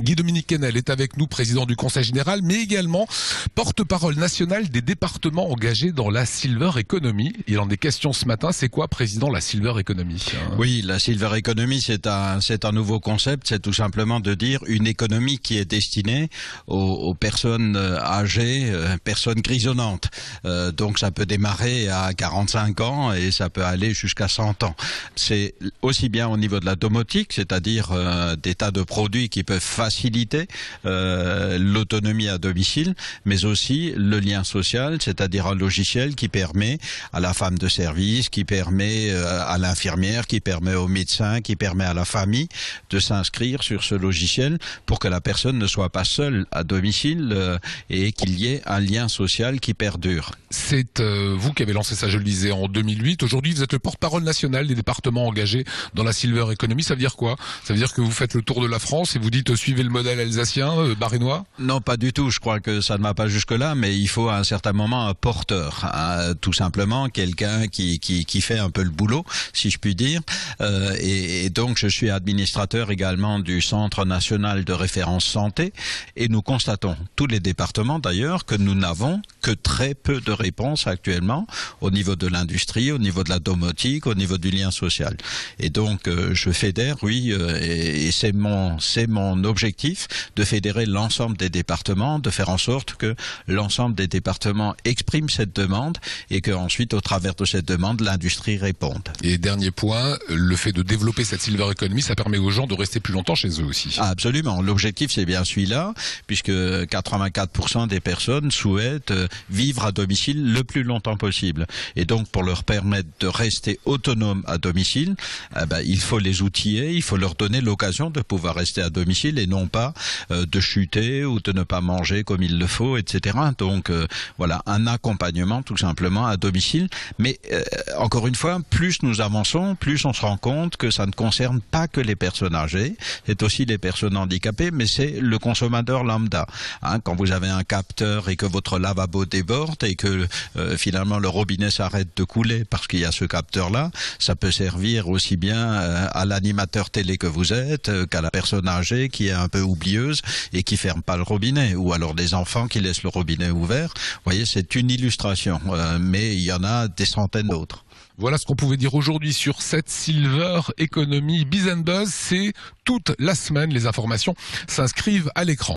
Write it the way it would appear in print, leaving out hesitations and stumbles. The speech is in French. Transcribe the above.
Guy-Dominique Kennel est avec nous, président du Conseil général, mais également porte-parole national des départements engagés dans la Silver Economy. Il en est question ce matin. C'est quoi, président, la Silver Economy? Oui, la Silver Economy, c'est un nouveau concept. C'est tout simplement de dire une économie qui est destinée aux personnes âgées, personnes grisonnantes. Donc ça peut démarrer à 45 ans et ça peut aller jusqu'à 100 ans. C'est aussi bien au niveau de la domotique, c'est-à-dire des tas de produits qui peuvent faciliter l'autonomie à domicile, mais aussi le lien social, c'est-à-dire un logiciel qui permet à la femme de service, qui permet à l'infirmière, qui permet au médecin, qui permet à la famille de s'inscrire sur ce logiciel pour que la personne ne soit pas seule à domicile et qu'il y ait un lien social qui perdure. C'est vous qui avez lancé ça, je le disais, en 2008. Aujourd'hui, vous êtes le porte-parole national des départements engagés dans la Silver Economy. Ça veut dire quoi? Ça veut dire que vous faites le tour de la France et vous dites suivez le modèle alsacien, barénois? Non, pas du tout. Je crois que ça ne va pas jusque-là, mais il faut à un certain moment un porteur, hein, tout simplement quelqu'un qui fait un peu le boulot, si je puis dire. Et donc, je suis administrateur également du Centre national de référence santé, et nous constatons, tous les départements d'ailleurs, que nous n'avons que très peu de réponses actuellement au niveau de l'industrie, au niveau de la domotique, au niveau du lien social. Et donc, je fédère, oui, et c'est mon objectif de fédérer l'ensemble des départements, de faire en sorte que l'ensemble des départements expriment cette demande et qu'ensuite, au travers de cette demande, l'industrie réponde. Et dernier point, le fait de développer cette Silver Economy, ça permet aux gens de rester plus longtemps chez eux aussi. Absolument. L'objectif, c'est bien celui-là, puisque 84% des personnes souhaitent vivre à domicile le plus longtemps possible. Et donc, pour leur permettre de rester autonomes à domicile, il faut les outiller, il faut leur donner l'occasion de pouvoir rester à domicile et non pas de chuter ou de ne pas manger comme il le faut, etc. Donc, voilà, un accompagnement tout simplement à domicile. Mais encore une fois, plus nous avançons, plus on se rend compte que ça ne concerne pas que les personnes âgées, c'est aussi les personnes handicapées, mais c'est le consommateur lambda. Hein, quand vous avez un capteur et que votre lavabo déborde et que finalement le robinet s'arrête de couler parce qu'il y a ce capteur-là, ça peut servir aussi bien à l'animateur télé que vous êtes qu'à la personne âgée qui est un peu oublieuse et qui ferme pas le robinet, ou alors des enfants qui laissent le robinet ouvert. Vous voyez, c'est une illustration, mais il y en a des centaines d'autres. Voilà ce qu'on pouvait dire aujourd'hui sur cette Silver Economy Biz & Buzz. C'est toute la semaine. Les informations s'inscrivent à l'écran.